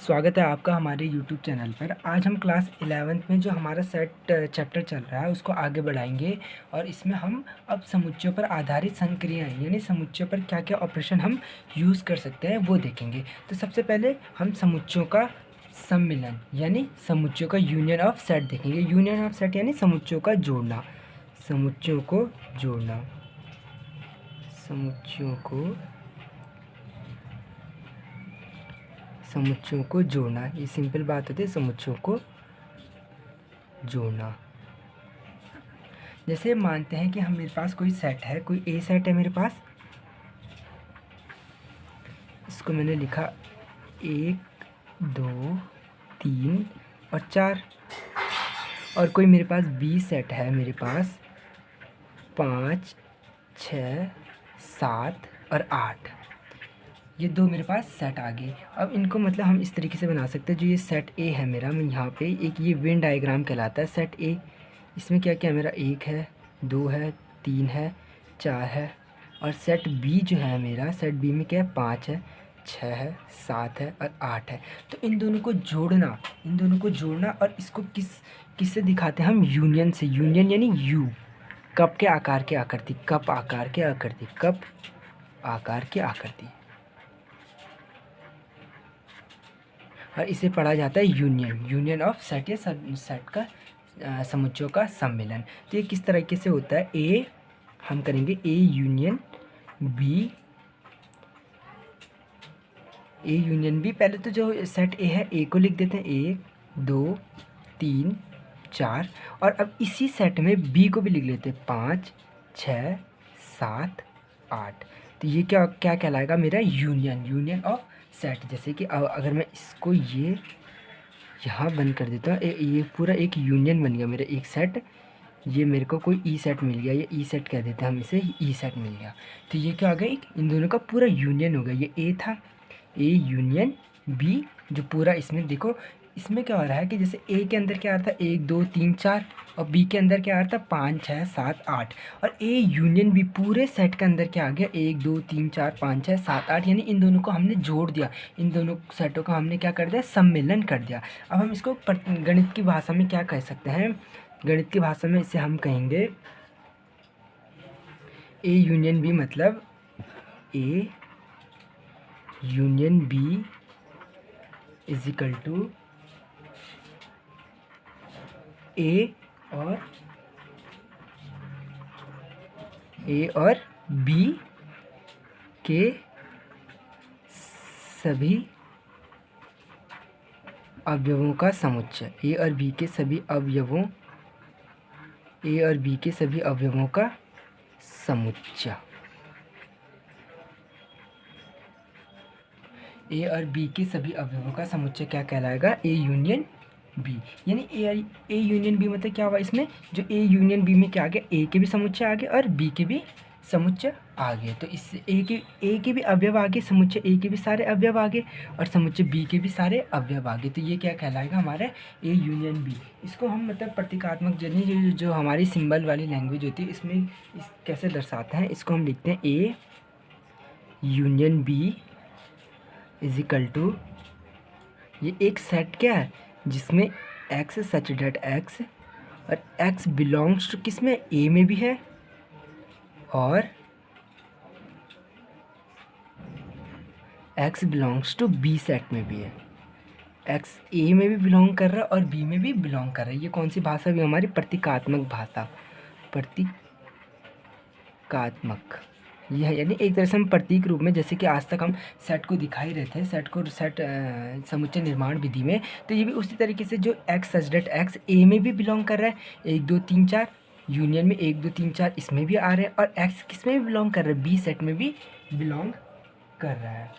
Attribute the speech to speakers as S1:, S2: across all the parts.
S1: स्वागत है आपका हमारे YouTube चैनल पर। आज हम क्लास 11th में जो हमारा सेट चैप्टर चल रहा है उसको आगे बढ़ाएंगे और इसमें हम अब समुच्चयों पर आधारित संक्रियाएं यानी समुच्चयों पर क्या क्या ऑपरेशन हम यूज़ कर सकते हैं वो देखेंगे। तो सबसे पहले हम समुच्चयों का सम्मिलन यानी समुच्चयों का यूनियन ऑफ सेट देखेंगे। यूनियन ऑफ सेट यानी समुच्चयों का जोड़ना, समुच्चयों को जोड़ना, समुच्चयों को जोड़ना। ये सिंपल बात होती है, समुच्चयों को जोड़ना। जैसे मानते हैं कि हम मेरे पास कोई सेट है, कोई ए सेट है मेरे पास, इसको मैंने लिखा 1 2 3 और 4। और कोई मेरे पास बी सेट है, मेरे पास 5 6 7 और 8। ये दो मेरे पास सेट आ गए। अब इनको मतलब हम इस तरीके से बना सकते हैं। जो ये सेट ए है मेरा, मैं यहाँ पे एक ये वेन डायग्राम कहलाता है सेट ए। इसमें क्या क्या मेरा 1 है, 2 है, 3 है, 4 है। और सेट बी जो है मेरा, सेट बी में क्या है, 5 है, 6 है, 7 है और 8 है। तो इन दोनों को जोड़ना और इसको किससे दिखाते हैं हम, यूनियन से। यूनियन यानी यू, कप के आकार के आकृति, कप आकार के आकृति, कप आकार के आकृति। और इसे पढ़ा जाता है यूनियन ऑफ सेट या सेट का समुच्चयों का सम्मेलन। तो ये किस तरीके से होता है, ए हम करेंगे A union B, A union B. पहले तो जो सेट ए है, ए को लिख देते हैं 1 2 3 4। और अब इसी सेट में बी को भी लिख लेते हैं 5 6 7 8। तो ये क्या क्या कहलाएगा, मेरा यूनियन ऑफ सेट। जैसे कि अगर मैं इसको ये यहाँ बंद कर देता हूँ, ये पूरा एक यूनियन बन गया मेरा एक सेट। ये मेरे को कोई ई सेट मिल गया, ये ई सेट कह देते हैं हम इसे, ई सेट मिल गया। तो ये क्या हो गया, एक इन दोनों का पूरा यूनियन हो गया। ये ए था, ए यूनियन बी, जो पूरा इसमें देखो, इसमें क्या हो रहा है कि जैसे ए के अंदर क्या आ रहा था 1 2 3 4 और बी के अंदर क्या आ रहा था 5 6 7 8। और ए यूनियन बी पूरे सेट के अंदर क्या आ गया 1 2 3 4 5 6 7 8। यानी इन दोनों को हमने जोड़ दिया, इन दोनों सेटों का हमने क्या कर दिया, सम्मेलन कर दिया। अब हम इसको गणित की भाषा में क्या कह सकते हैं, गणित की भाषा में इसे हम कहेंगे ए यूनियन बी, मतलब A union B is equal to A और बी के सभी अवयवों का समुच्चय। ए और बी के सभी अवयवों का समुच्चय। ए और बी के सभी अवयवों का समुच्चय क्या कहलाएगा, ए यूनियन बी। यानी ए यूनियन बी मतलब क्या हुआ, इसमें जो ए यूनियन बी में क्या आ गया, ए के भी समुच्चय आ गए और बी के भी समुच्चय आ गए। तो इससे ए के भी अवयव आ गए, समुच्चय ए के भी सारे अवयव आ गए और समुच्चय बी के भी सारे अवयव आ गए। तो ये क्या कहलाएगा, हमारा ए यूनियन बी। इसको हम मतलब प्रतीकात्मक यानी जो हमारी सिंबल वाली लैंग्वेज होती है, इसमें कैसे दर्शाते हैं, इसको हम लिखते हैं A union B is equal to, ये एक सेट क्या है जिसमें x सच डेट x और x बिलोंग्स टू किस में, a में भी है और x belongs to b set में भी है। x a में भी बिलोंग कर रहा है और b में भी बिलोंग कर रहा है। ये कौन सी भाषा भी, हमारी प्रतीकात्मक भाषा, प्रतीकात्मक। यह है यानी एक तरह से हम प्रतीक रूप में, जैसे कि आज तक हम सेट को दिखा ही रहे थे, सेट समुच्चय निर्माण विधि में। तो ये भी उसी तरीके से जो एक्स सच डेट एक्स ए में भी बिलोंग कर रहा है, 1 2 3 4 यूनियन में 1 2 3 4 इसमें भी आ रहे हैं, और एक्स किस में भी बिलोंग कर रहा है, बी सेट में भी बिलोंग कर रहा है।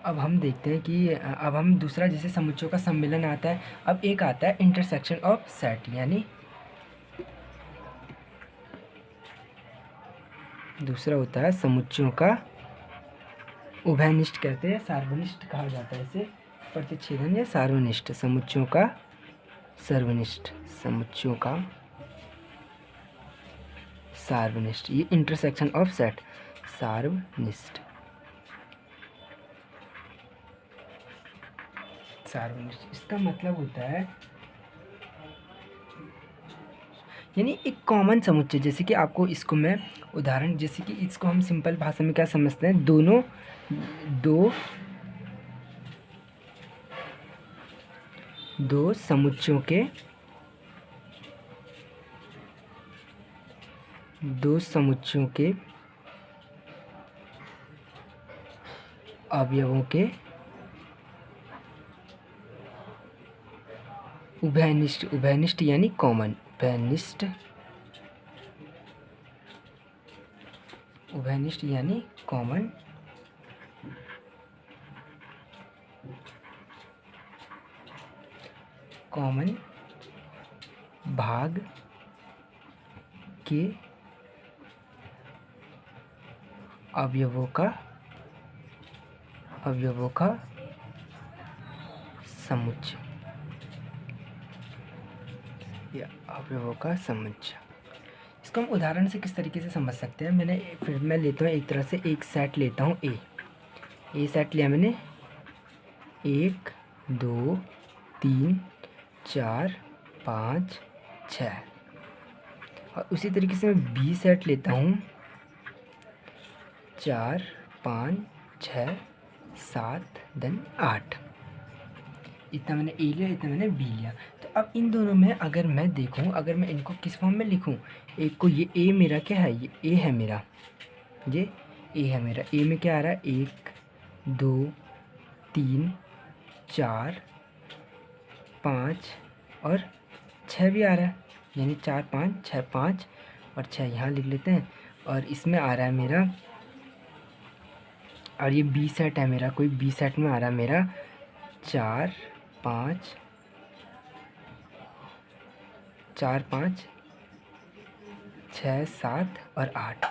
S1: अब हम देखते हैं कि अब हम दूसरा, जैसे समुच्चयों का सम्मेलन आता है, अब एक आता है इंटरसेक्शन ऑफ सेट, यानी दूसरा होता है समुच्चयों का उभयनिष्ठ, कहते हैं सार्वनिष्ठ कहा जाता है इसे, प्रतिच्छेदन या सार्वनिष्ठ, समुच्चयों का सर्वनिष्ठ, समुच्चयों का सार्वनिष्ठ। ये इंटरसेक्शन ऑफ सेट, सार्वनिष्ठ। सार्वनिष्ठ इसका मतलब होता है यानी एक कॉमन समुच्चय। जैसे कि आपको इसको मैं उदाहरण, जैसे कि इसको हम सिंपल भाषा में क्या समझते हैं, दोनों दो समुच्चयों के अवयवों के उभयनिष्ठ यानी कॉमन, उभयनिष्ठ यानी कॉमन भाग के अवयवों का समुच्चय या अवयवों का समुच्चय। इसको हम उदाहरण से किस तरीके से समझ सकते हैं, मैं लेता हूँ एक तरह से एक सेट लेता हूँ ए सेट लिया मैंने, 1 2 3 4 5 6। और उसी तरीके से मैं बी सेट लेता हूँ, 4 5 6 7 देन 8। इतना मैंने ए लिया, इतना मैंने बी लिया। तो अब इन दोनों में अगर मैं देखूं, अगर मैं इनको किस फॉर्म में लिखूं, एक को ये ए मेरा क्या है, ये ए है मेरा, ये ए है मेरा। ए में क्या आ रहा है, 1 2 3 4 5 और 6 भी आ रहा है, यानी 4 5 6 5 और 6 यहाँ लिख लेते हैं। और इसमें आ रहा है मेरा, और ये बी सेट है मेरा, कोई बी सेट में आ रहा है मेरा 4 5 6 7 और 8।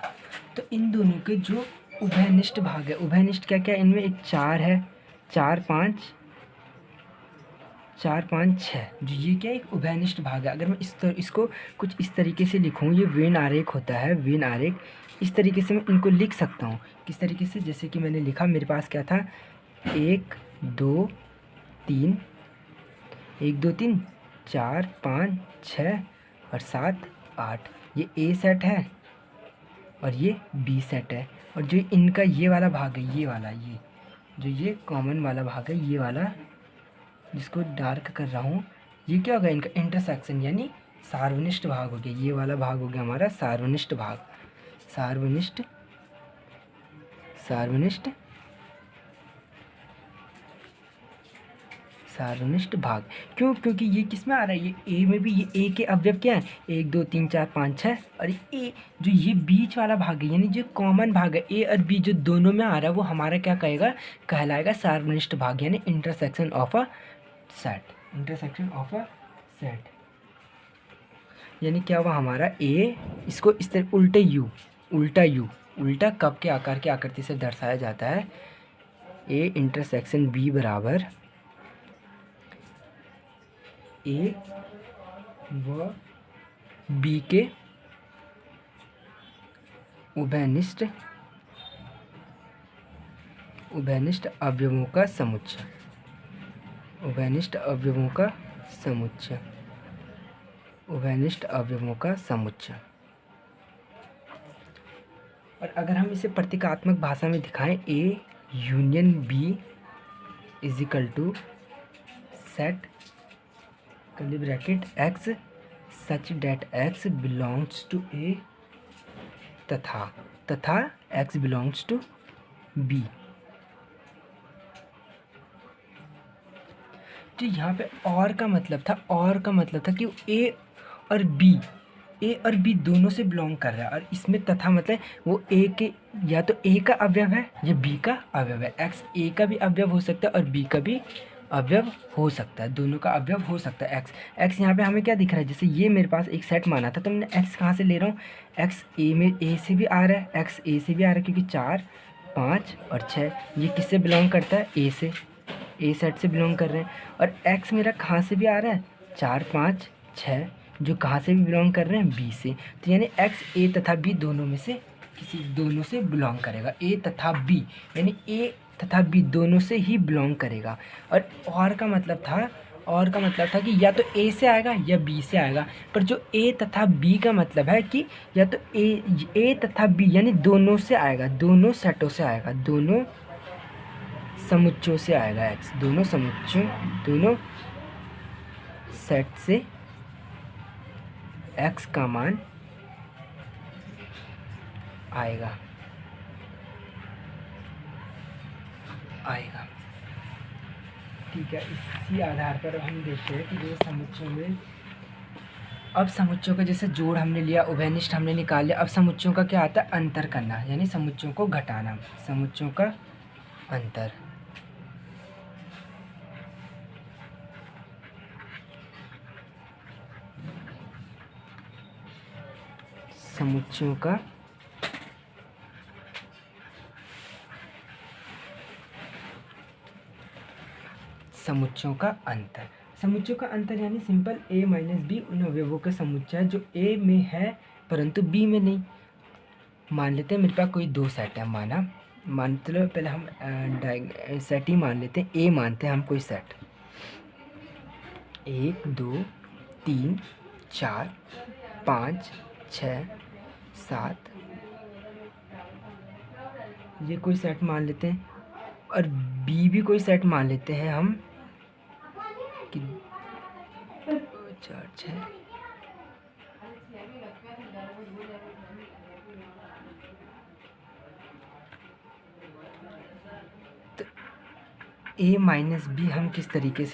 S1: तो इन दोनों के जो उभयनिष्ठ भाग है, उभयनिष्ठ क्या क्या, इनमें एक 4 है, 4 5 6, जो ये क्या एक उभयनिष्ठ भाग है। अगर मैं इसको कुछ इस तरीके से लिखूँ, ये वेन आरेख होता है, वेन आरेख, इस तरीके से मैं इनको लिख सकता हूँ। किस तरीके से, जैसे कि मैंने लिखा, मेरे पास क्या था, 1 2 3 4 5 6 और 7 8। ये ए सेट है और ये बी सेट है। और जो इनका ये वाला भाग है, ये वाला, ये जो ये कॉमन वाला भाग है, ये वाला जिसको डार्क कर रहा हूँ, ये क्या होगा, इनका इंटरसेक्शन यानी सार्वनिष्ठ भाग हो गया। ये वाला भाग हो गया हमारा सार्वनिष्ठ भाग, सार्वनिष्ठ भाग। क्यों, क्योंकि ये किस में आ रहा है, ये ए में भी, ये ए के अवयव क्या है, 1 2 3 4 5 6। और ए जो ये बीच वाला भाग है, यानी जो कॉमन भाग है, ए और बी जो दोनों में आ रहा है, वो हमारा क्या कहलाएगा सार्वनिष्ठ भाग, यानी इंटरसेक्शन ऑफ अ सेट, यानी क्या हुआ हमारा ए, इसको इस तरह उल्टा कप के आकार की आकृति से दर्शाया जाता है। ए इंटरसेक्शन बी बराबर ए व बी के उभयनिष्ठ अवयवों का समुच्चय, उभयनिष्ठ अवयवों का समुच्चय। और अगर हम इसे प्रतीकात्मक भाषा में दिखाएं, A union B is equal to set curly bracket X such that X belongs to A तथा एक्स बिलोंग्स टू बी। तो यहाँ पे और का मतलब था कि ए और बी दोनों से बिलोंग कर रहा है। और इसमें तथा मतलब वो ए के, या तो ए का अवयव है या बी का अवयव है। एक्स ए का भी अवयव हो सकता है और बी का भी अवयव हो सकता है, दोनों का अवयव हो सकता है। एक्स यहाँ पे हमें क्या दिख रहा है, जैसे ये मेरे पास एक सेट माना था, तो मैंने एक्स कहाँ से ले रहा हूँ, एक्स ए में ए से भी आ रहा है, एक्स ए से भी आ रहा है, क्योंकि 4 5 और 6 ये किससे बिलोंग करता है, ए से, ए सेट से बिलोंग कर रहे हैं। और एक्स मेरा कहाँ से भी आ रहा है, 4 5 6, जो कहाँ से भी बिलोंग कर रहे हैं, बी से। तो यानी एक्स ए तथा बी दोनों में से किसी दोनों से बिलोंग करेगा, ए तथा बी, यानी ए तथा बी दोनों से ही बिलोंग करेगा। और का मतलब था, और का मतलब था कि या तो ए से आएगा या बी से आएगा, पर जो ए तथा बी का मतलब है कि या तो ए तथा बी यानी दोनों से आएगा, दोनों सेटों से आएगा, दोनों समुच्चयों से आएगा एक्स, दोनों समुच्चयों, दोनों सेट से एक्स का मान आएगा, आएगा। ठीक है, इसी आधार पर हम देखते हैं कि जो समुच्चयों में, अब समुच्चयों का जैसे जोड़ हमने लिया, उभयनिष्ठ हमने निकाल लिया, अब समुच्चयों का क्या आता है, अंतर करना, यानी समुच्चयों को घटाना, समुच्चयों का अंतर। समुच्चयों का समुच्चयों का अंतर, समुच्चयों का अंतर यानी सिंपल a माइनस बी उन अवयवों के समुच्चय है जो a में है परंतु b में नहीं। मान लेते हैं मेरे पास कोई दो सेट है, मानते लो, पहले हम सेट ही मान लेते हैं, a मानते हैं हम कोई सेट, 1 2 3 4 5 6 7, ये कोई सेट मान लेते हैं, और b भी कोई सेट मान लेते हैं हम कि 4 6, तो a माइनस बी हम किस तरीके से